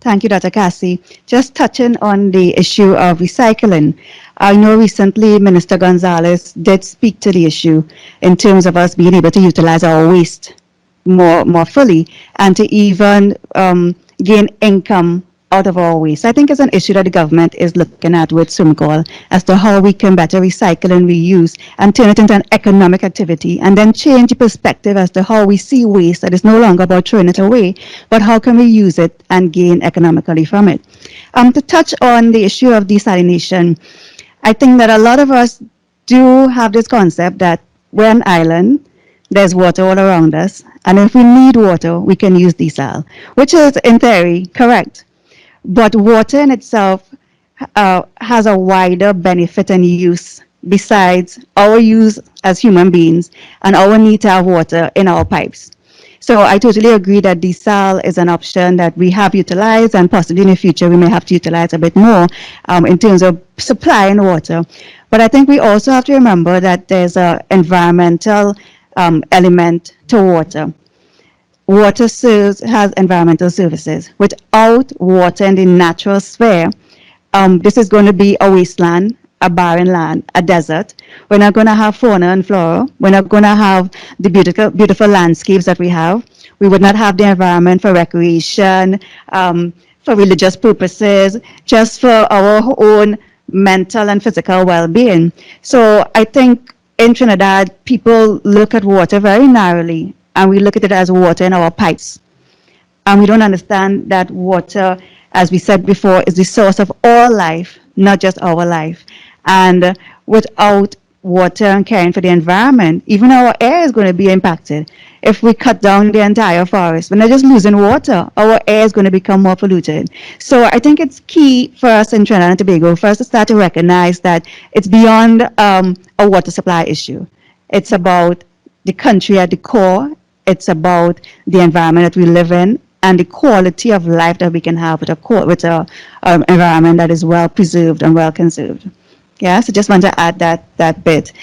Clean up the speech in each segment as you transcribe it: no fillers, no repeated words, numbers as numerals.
Thank you, Dr. Cassie. Just touching on the issue of recycling. I know recently Minister Gonzalez did speak to the issue in terms of us being able to utilize our waste more fully and to even gain income out of our waste. I think it's an issue that the government is looking at with SUMCOL as to how we can better recycle and reuse and turn it into an economic activity and then change the perspective as to how we see waste, that is no longer about throwing it away, but how can we use it and gain economically from it. To touch on the issue of desalination, I think that a lot of us do have this concept that we're an island, there's water all around us, and if we need water, we can use desal, which is in theory correct. But water in itself has a wider benefit and use besides our use as human beings and our need to have water in our pipes. So I totally agree that desal is an option that we have utilized and possibly in the future we may have to utilize a bit more in terms of supplying water. But I think we also have to remember that there's an environmental element to water. Water has environmental services. Without water in the natural sphere, this is going to be a wasteland, a barren land, a desert. We're not going to have fauna and flora. We're not going to have the beautiful landscapes that we have. We would not have the environment for recreation, for religious purposes, just for our own mental and physical well-being. So I think in Trinidad, people look at water very narrowly, and we look at it as water in our pipes. And we don't understand that water, as we said before, is the source of all life, not just our life. And without water and caring for the environment, even our air is going to be impacted. If we cut down the entire forest, we're not just losing water, our air is going to become more polluted. So I think it's key for us in Trinidad and Tobago for us to start to recognize that it's beyond a water supply issue. It's about the country at the core. It's about the environment that we live in and the quality of life that we can have with a environment that is well preserved and well conserved. Yeah, so just want to add that bit.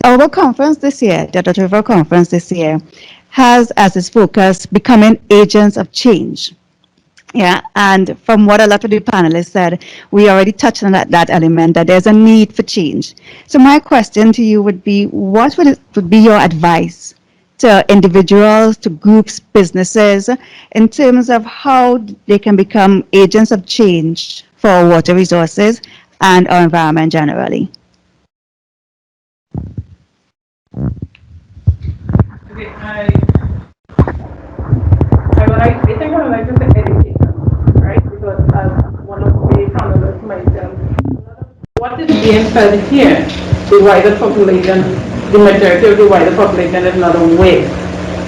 Our conference this year, the Dr. River Conference this year, has as its focus becoming agents of change. Yeah, and from what a lot of the panelists said, we already touched on that element, that there's a need for change. So my question to you would be, what would be your advice to individuals, to groups, businesses, in terms of how they can become agents of change for our water resources and our environment generally? Okay, I think I would like to say education, right? Because as one of the panelists myself, what is being said here, the wider population, the majority of the wider population is not aware,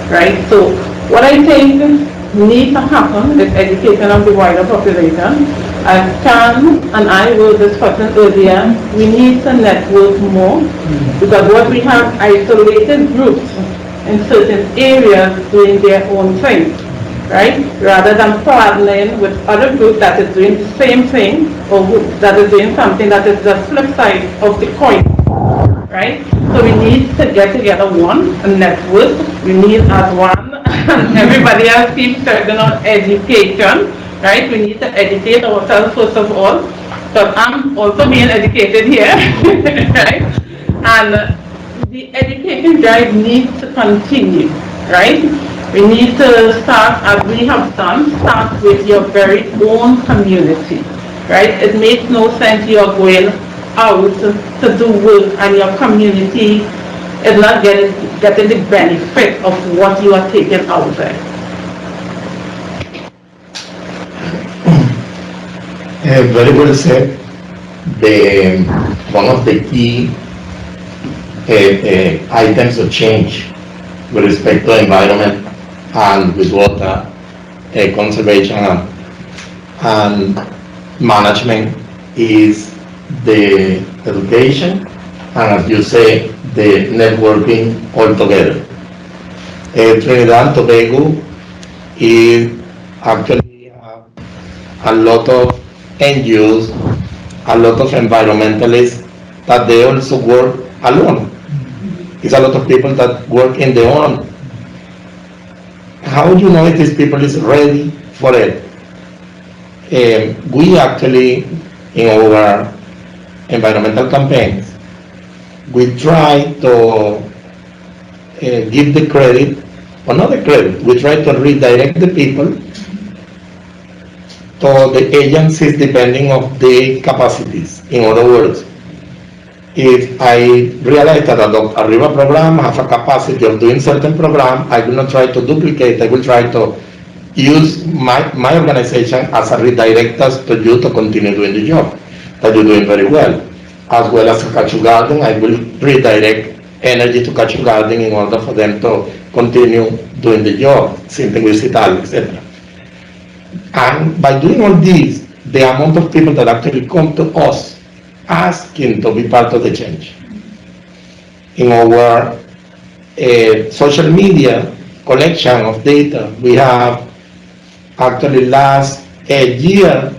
right? So what I think needs to happen is education of the wider population. As Chan and I were discussing earlier, we need to network more because what we have isolated groups in certain areas doing their own thing, right? Rather than partnering with other groups that is doing the same thing or that is doing something that is the flip side of the coin, right? So we need to get together and network. We need as one, and everybody else keeps talking on education, right? We need to educate ourselves first of all, because I'm also being educated here, right? And the education drive needs to continue, right? We need to start, as we have done, start with your very own community, right? It makes no sense you're going out to do work and your community is not getting the benefit of what you are taking out there. Very well said. One of the key items of change with respect to environment and with water conservation and management is the education and, as you say, the networking altogether. Trinidad and Tobago is actually a lot of NGOs, a lot of environmentalists that they also work alone. It's a lot of people that work in their own. How do you know if these people is ready for it? we actually, in our environmental campaigns, we try to give the credit, or not the credit, we try to redirect the people to the agencies depending of the capacities. In other words, if I realize that a river program has a capacity of doing certain program, I will not try to duplicate, I will try to use my organization as a redirector to you to continue doing the job that you're doing very well. As well as Kachu Garden, I will redirect energy to Kachu Garden in order for them to continue doing the job, same thing with Cital, etc. And by doing all this, the amount of people that actually come to us asking to be part of the change. In our social media collection of data, we have actually last year,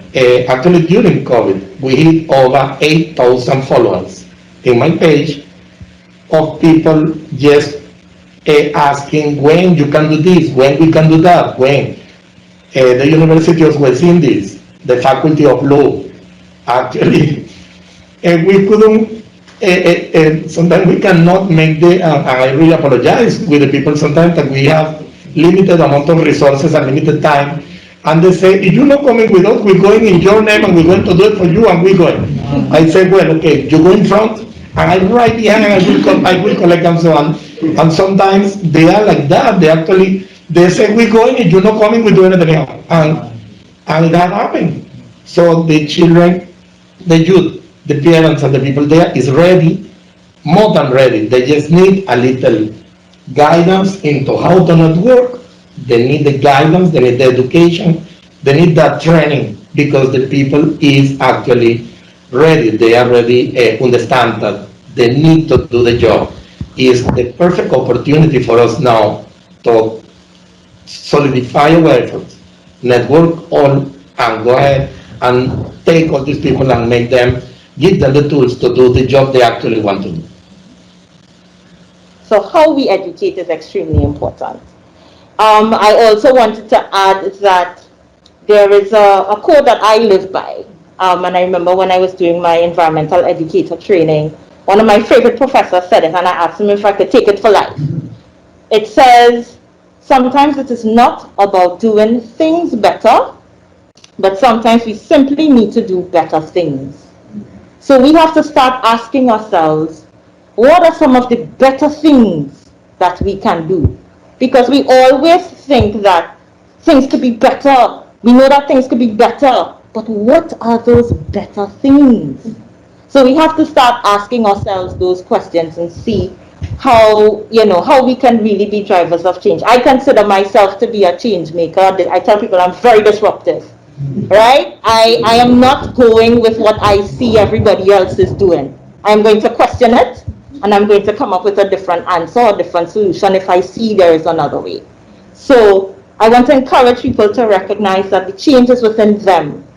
actually during COVID, we hit over 8,000 followers in my page of people just asking when you can do this, when we can do that, when. The University of West Indies, the Faculty of Law, actually, we couldn't, sometimes we cannot make and I really apologize with the people sometimes that we have limited amount of resources and limited time, and they say, if you're not coming with us, we're going in your name and we're going to do it for you and we're going. I say, well, okay, you go in front, and I right behind and I will collect and so on. And sometimes they are like that, they say, we're going, if you're not coming, we're doing it anyhow. And that happened. So the children, the youth, the parents and the people there is ready, more than ready. They just need a little guidance into how to network. They need the guidance, they need the education, they need that training, because the people is actually ready. They already understand that they need to do the job. Is the perfect opportunity for us now to solidify our efforts, network all, and go ahead and take all these people and make them, give them the tools to do the job they actually want to do. So how we educate is extremely important. I also wanted to add that there is a code that I live by. And I remember when I was doing my environmental educator training, one of my favorite professors said it, and I asked him if I could take it for life. It says, sometimes it is not about doing things better, but sometimes we simply need to do better things. So we have to start asking ourselves, what are some of the better things that we can do? Because we always think that things could be better. We know that things could be better, but what are those better things? So we have to start asking ourselves those questions and see how, how we can really be drivers of change. I consider myself to be a change maker. I tell people I'm very disruptive, right? I am not going with what I see everybody else is doing. I'm going to question it, and I'm going to come up with a different answer or different solution if I see there is another way. So I want to encourage people to recognize that the change is within them,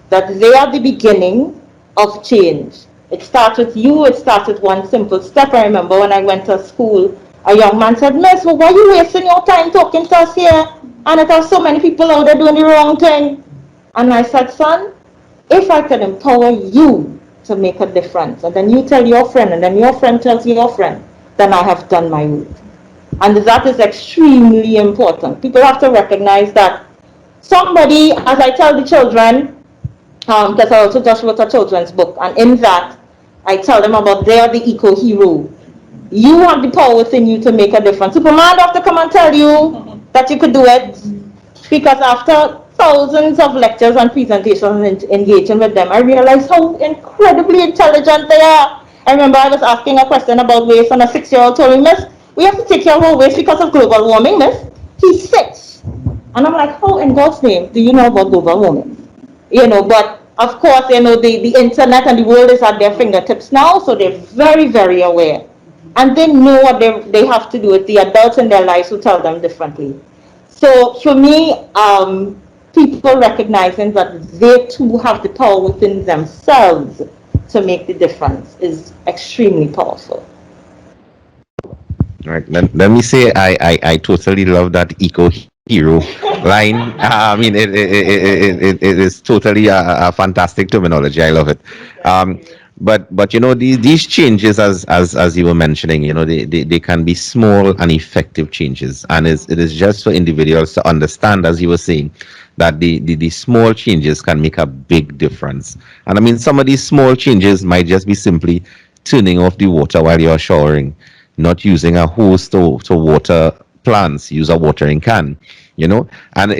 that they are the beginning of change. It starts with you, it starts with one simple step. I remember when I went to school, a young man said, Miss, well, why are you wasting your time talking to us here? And it has so many people out there doing the wrong thing. And I said, son, if I could empower you to make a difference, and then you tell your friend, and then your friend tells your friend, then I have done my work. And that is extremely important. People have to recognize that somebody, as I tell the children, because I also just wrote a children's book, and in that, I tell them about they are the eco-hero. You have the power within you to make a difference. Superman have to come and tell you that you could do it, because after thousands of lectures and presentations and engaging with them, I realized how incredibly intelligent they are. I remember I was asking a question about waste, and a 6-year-old told me, Miss, we have to take care of our waste because of global warming, Miss. He's 6. And I'm like, how in God's name do you know about global warming? But of course, the internet and the world is at their fingertips now, so they're very, very aware. And they know what they have to do with the adults in their lives who tell them differently. So for me, people recognizing that they too have the power within themselves to make the difference is extremely powerful. Right. Let me say I totally love that eco hero line. I mean, it is totally a fantastic terminology. I love it. Um, but you know, these changes, as you were mentioning, you know, they can be small and effective changes, and it is just for individuals to understand, as you were saying, that the small changes can make a big difference. And I mean, some of these small changes might just be simply turning off the water while you're showering, not using a hose to water plants, use a watering can, you know. And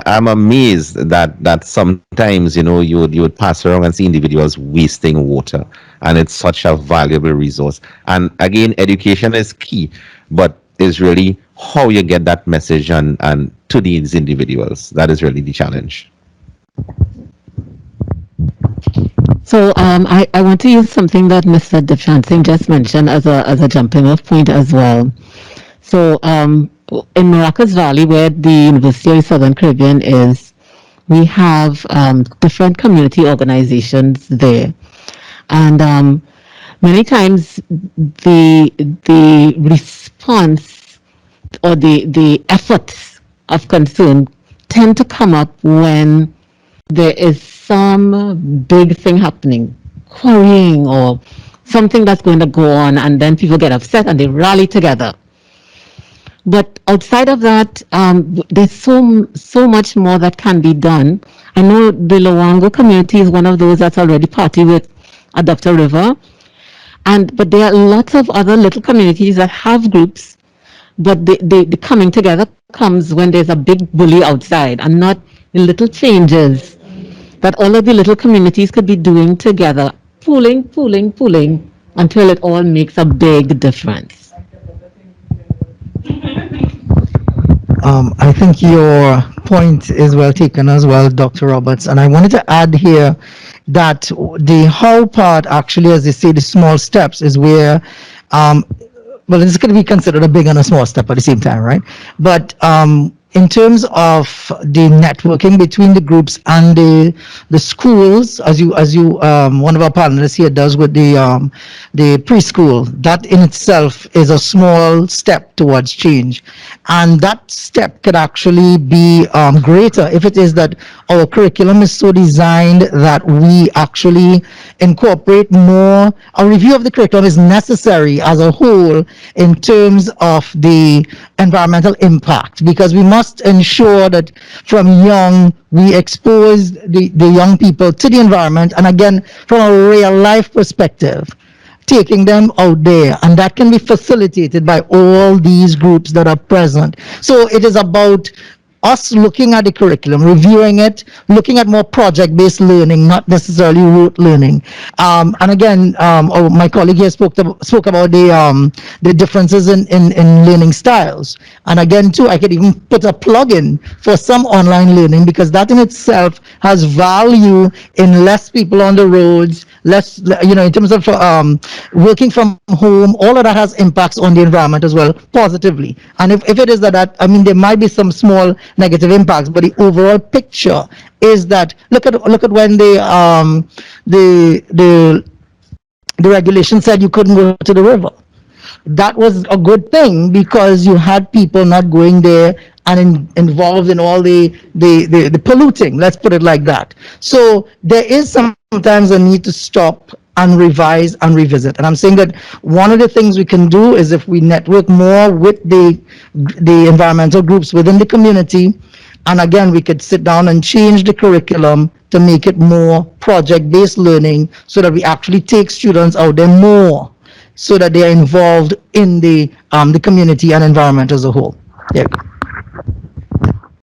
I'm amazed that sometimes, you know, you would pass around and see individuals wasting water, and it's such a valuable resource. And again, education is key, but is really how you get that message and to these individuals. That is really the challenge. So I want to use something that Mr. Dipchand Singh just mentioned as a jumping off point as well. So in Maracas Valley, where the University of Southern Caribbean is, we have different community organizations there, and many times the response or the efforts of concern tend to come up when there is some big thing happening, quarrying or something that's going to go on, and then people get upset and they rally together. But outside of that, there's so much more that can be done. I know the Lowango community is one of those that's already party with Adopt a River, and but there are lots of other little communities that have groups, but the coming together comes when there's a big bully outside, and not the little changes that all of the little communities could be doing together, pooling until it all makes a big difference. I think your point is well taken as well, Dr. Roberts. And I wanted to add here that the how part, actually, as they say, the small steps is where, well, it's going to be considered a big and a small step at the same time, right? But in terms of the networking between the groups and the schools, as you one of our panelists here does with the preschool, that in itself is a small step towards change, and that step could actually be greater if it is that our curriculum is so designed that we actually incorporate more. A review of the curriculum is necessary as a whole in terms of the environmental impact, because we must ensure that from young we expose the young people to the environment, and again, from a real life perspective, taking them out there, and that can be facilitated by all these groups that are present. So it is about us looking at the curriculum, reviewing it, looking at more project-based learning, not necessarily rote learning. And again, my colleague here spoke about the differences in learning styles. And again, too, I could even put a plug-in for some online learning, because that in itself has value in less people on the roads, less, you know, in terms of working from home. All of that has impacts on the environment as well, positively. And if it is that, I mean, there might be some small negative impacts, but the overall picture is that look at when the regulation said you couldn't go to the river. That was a good thing, because you had people not going there and involved in all the polluting, let's put it like that. So there is sometimes a need to stop and revise and revisit. And I'm saying that one of the things we can do is, if we network more with the environmental groups within the community, and again, we could sit down and change the curriculum to make it more project-based learning, so that we actually take students out there more, so that they are involved in the community and environment as a whole. There you go.